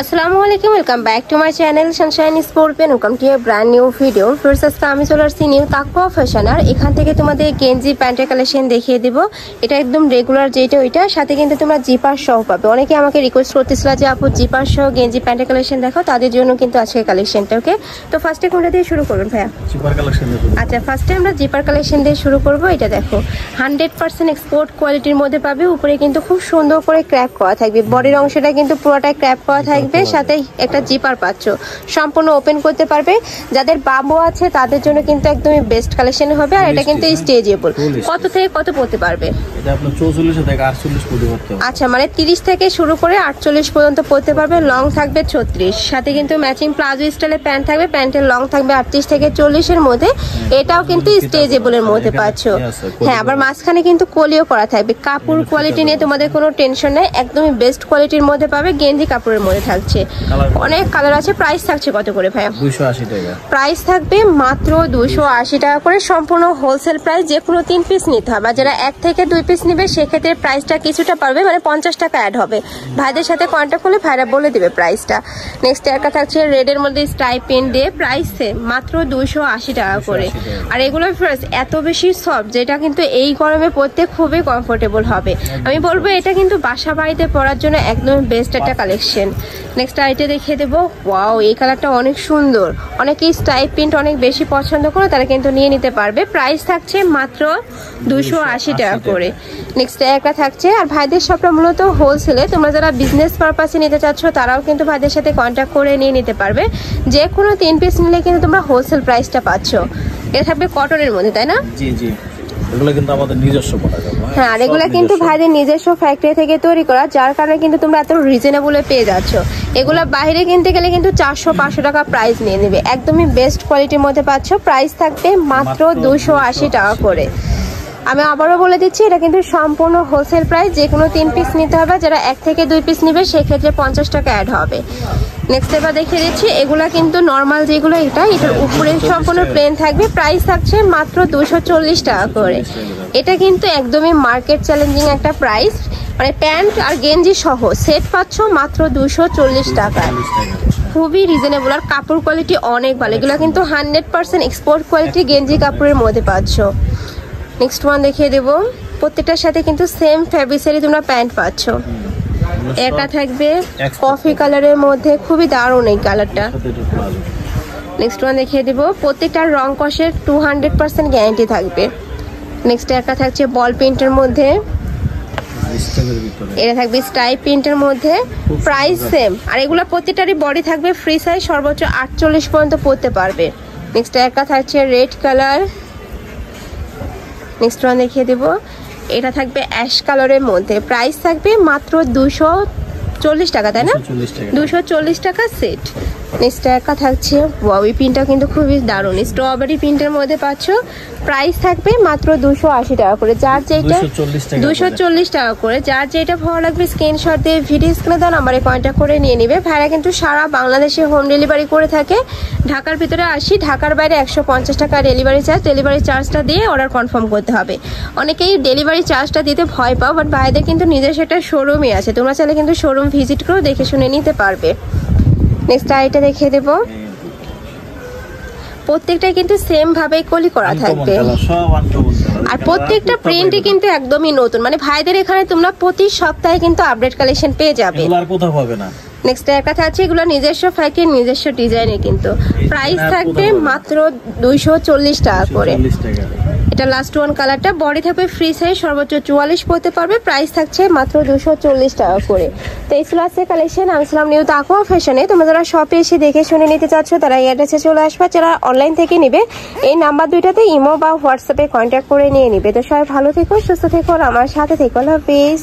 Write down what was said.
আসসালামু আলাইকুম, welcome back to my channel Sunshine scorpion. Welcome to A brand new video. First আজকে আমি চলে আসছি নিউ তাকওয়া ফ্যাশন। আর এখান থেকে তোমাদের গেঞ্জি প্যান্টের কালেকশন দেখিয়ে দিব। এটা একদম রেগুলার যেটা ওইটা, সাথে কিন্তু তোমরা জিপার সহ পাবে। অনেকে আমাকে রিকোয়েস্ট করতেছিল যে আপু জিপার সহ গেঞ্জি প্যান্টের কালেকশন দেখো, তাদের জন্য কিন্তু আজকে কালেকশনটা। ওকে, তো ফার্স্টে কোনটা দিয়ে শুরু করবেন ভাইয়া? জিপার কালেকশন দিয়ে। আচ্ছা, ফার্স্টে আমরা জিপার কালেকশন দিয়ে শুরু করব। এটা দেখো 100% এক্সপোর্ট কোয়ালিটির মধ্যে পাবে। উপরে কিন্তু খুব সুন্দর করে ক্র্যাপ করা থাকবে, বডির অংশটা কিন্তু পুরোটাই ক্র্যাপ করা থাকবে, সাথে একটা জিপার পাচ্ছ, সম্পূর্ণ ওপেন করতে পারবে। যাদের বাবু আছে তাদের জন্য কিন্তু একদমই বেস্ট কালেকশন হবে। আর এটা কিন্তু স্ট্রেচেবল। কত থেকে কত পড়তে পারবে? এটা আপনার 44 থেকে 48 পর্যন্ত পড়তে পারবে। আচ্ছা, মানে 30 থেকে শুরু করে 48 পর্যন্ত পড়তে পারবে। লং থাকবে 36, সাথে কিন্তু ম্যাচিং প্লাজো স্টাইলের প্যান্ট থাকবে। প্যান্টের লং থাকবে 38 থেকে 40 এর মধ্যে। এটাও কিন্তু স্ট্রেচেবলের মধ্যে পাচ্ছ। হ্যাঁ, আবার মাঝখানে কিন্তু কলিও করা থাকবে। কাপড় কোয়ালিটি নিয়ে তোমাদের কোনো টেনশন নেই, একদমই বেস্ট কোয়ালিটির মধ্যে পাবে। গেঞ্জি কাপড়ের মধ্যে থাকছে, অনেক কালার আছে। প্রাইস থাকছে কত করে ভাইয়া? 280 টাকা। প্রাইস থাকবে মাত্র 280 টাকা করে, সম্পূর্ণ হোলসেল প্রাইস। যে কোনো 3 পিস নিতে হবে। যারা 1 থেকে 2 পিস নিবে সেক্ষেত্রে প্রাইসটা কিছুটা পারবে, মানে 50 টাকা অ্যাড হবে। ভাইদের সাথে কন্ট্যাক্ট করলে ভাইরা বলে দিবে প্রাইসটা। নেক্সট একটা থাকছে রেডের মধ্যে স্ট্রাইপ পেন দিয়ে, প্রাইস মাত্র 280 টাকা করে। আর এগুলো ফার্স্ট এত বেশি সফট, যেটা কিন্তু এই গরমে পরতে খুবই কমফোর্টেবল হবে। আমি বলবো এটা কিন্তু বাসা বাড়িতে পরার জন্য একদম বেস্ট একটা কালেকশন। নেক্সট আইটে দেখিয়ে দেবো। ওয়াও, এই কালারটা অনেক সুন্দর। অনেকেই স্ট্রাইপ প্রিন্ট অনেক বেশি পছন্দ করে, তারা কিন্তু নিয়ে নিতে পারবে। প্রাইস থাকছে মাত্র 280 টাকা করে। নেক্সট একটা থাকছে। আর ভাইদের সবটা মূলত হোলসেলে, তোমরা যারা বিজনেস পারপাসে নিতে চাচ্ছ তারাও কিন্তু ভাইদের সাথে কন্ট্যাক্ট করে নিয়ে নিতে পারবে। যে কোনো 3 পিস নিলে কিন্তু তোমরা হোলসেল প্রাইসটা পাচ্ছ। এটা থাকবে কটনের মধ্যে, তাই না? জি জি, এগুলো কিন্তু আমাদের নিজস্ব প্রোডাক্ট। হ্যাঁ, আর এগুলো কিন্তু ভাইদের নিজস্ব ফ্যাক্টরি থেকে তৈরি করা, যার কারণে কিন্তু তোমরা এত রিজনেবলে পেয়ে যাচ্ছ। এগুলো বাইরে কিনতে গেলে কিন্তু 400-500 টাকা প্রাইস নিয়ে নেবে। একদমই বেস্ট কোয়ালিটির মধ্যে পাচ্ছ। প্রাইস থাকবে মাত্র 280 টাকা করে। আমি আবারও বলে দিচ্ছি, এটা কিন্তু সম্পূর্ণ হোলসেল প্রাইস। যে কোনো 3 পিস নিতে হবে। যারা 1 থেকে 2 পিস নিবে সেক্ষেত্রে 50 টাকা অ্যাড হবে। নেক্সট এবার দেখিয়ে দিচ্ছি। এগুলা কিন্তু নর্মাল যেগুলো, এটার উপরে সম্পূর্ণ প্লেন থাকবে। প্রাইস থাকছে মাত্র 240 টাকা করে। এটা কিন্তু একদমই মার্কেট চ্যালেঞ্জিং একটা প্রাইস, মানে প্যান্ট আর গেঞ্জি সহ সেট পাচ্ছ মাত্র 240 টাকায়। খুবই রিজনেবল। আর কাপড় কোয়ালিটি অনেক ভালো। এগুলো কিন্তু 100% এক্সপোর্ট কোয়ালিটি গেঞ্জি কাপড়ের মধ্যে পাচ্ছ। নেক্সট ওয়ান দেখিয়ে দেবো। প্রত্যেকটার সাথে কিন্তু সেম ফ্যাব্রিক্সেরই তোমরা প্যান্ট পাচ্ছ। এটা থাকবে কফি কালারের মধ্যে, খুবই দারুণ এই কালারটা। নেক্সট ওয়ান দেখিয়ে দেবো। প্রত্যেকটার রং কষের 200% গ্যারান্টি থাকবে। নেক্সট একটা থাকছে বল প্রিন্টের মধ্যে, এটা থাকবে স্ট্রাইপ প্রিন্টের মধ্যে। Price same. আর এগুলো প্রত্যেকটারই বডি থাকবে ফ্রি সাইজ, সর্বোচ্চ 48 পর্যন্ত পরতে পারবে। নেক্সট একটা থাকছে রেড কালার। নেক্সট ওয়ান দেখিয়ে দেবো। এটা থাকবে অ্যাশ কালারের মধ্যে। প্রাইস থাকবে মাত্র 240 টাকা, তাই না? 240 টাকা সেট। নেক্সট একটা থাকছে, ওই প্রিন্টটা কিন্তু খুবই দারুণ, স্ট্রবেরি প্রিন্টের মধ্যে পাচ্ছ। প্রাইস থাকবে মাত্র 280 টাকা করে। যার যেটা 240 টাকা করে, যার যেটা ভালো লাগবে স্ক্রিনশট দিয়ে ভিডিও স্ক্রিনে দেওয়া নাম্বারে কন্ট্যাক্ট করে নিয়ে নিবে। ভাইরা কিন্তু সারা বাংলাদেশে হোম ডেলিভারি করে থাকে। ঢাকার ভিতরে 80, ঢাকার বাইরে 150 টাকা ডেলিভারি চার্জ। ডেলিভারি চার্জটা দিয়ে অর্ডার কনফার্ম করতে হবে। অনেকেই ডেলিভারি চার্জটা দিতে ভয় পাও, বাট ভাইদের কিন্তু নিজস্ব একটা শোরুমই আছে। তোমরা চাইলে কিন্তু শোরুম ভিজিট করে দেখে শুনে নিতে পারবে। নেক্সট আইটা দেখিয়ে দেবো। প্রত্যেকটাই কিন্তু সেম ভাবে কলি করা থাকবে। আর প্রত্যেকটা প্রিন্টই কিন্তু একদমই নতুন, মানে ভাইদের এখানে তোমরা প্রতি সপ্তাহে কিন্তু আপডেট কালেকশন পেয়ে যাবে। আর কোথাও পাবে না। নেক্সট একটা থাকছে, এগুলো নিজস্ব ফ্যাক্টরি নিজস্ব ডিজাইনে কিন্তু। প্রাইস থাকবে মাত্র 240 টাকা করে। এটা লাস্ট ওয়ান কালারটা, বডি থাকবে ফ্রি সাইজ, সর্বোচ্চ 44 পরতে পারবে। প্রাইস থাকছে মাত্র 240 টাকা করে। তো এই ছিল আজকে কালেকশন। আমি ছিলাম নিউ তাকওয়া ফ্যাশনে। তোমরা যারা শপে এসে দেখে শুনে নিতে চাচ্ছ তারা এই অ্যাড্রেসে চলে আসবে। যারা অনলাইন থেকে নিবে এই নাম্বার দুইটাতে ইমো বা হোয়াটসঅ্যাপে কন্ট্যাক্ট করে নিয়ে নিবে। তো সবাই ভালো থেকো, সুস্থ থেকো, আর আমার সাথে থেকো। আল্লাহ হাফেজ।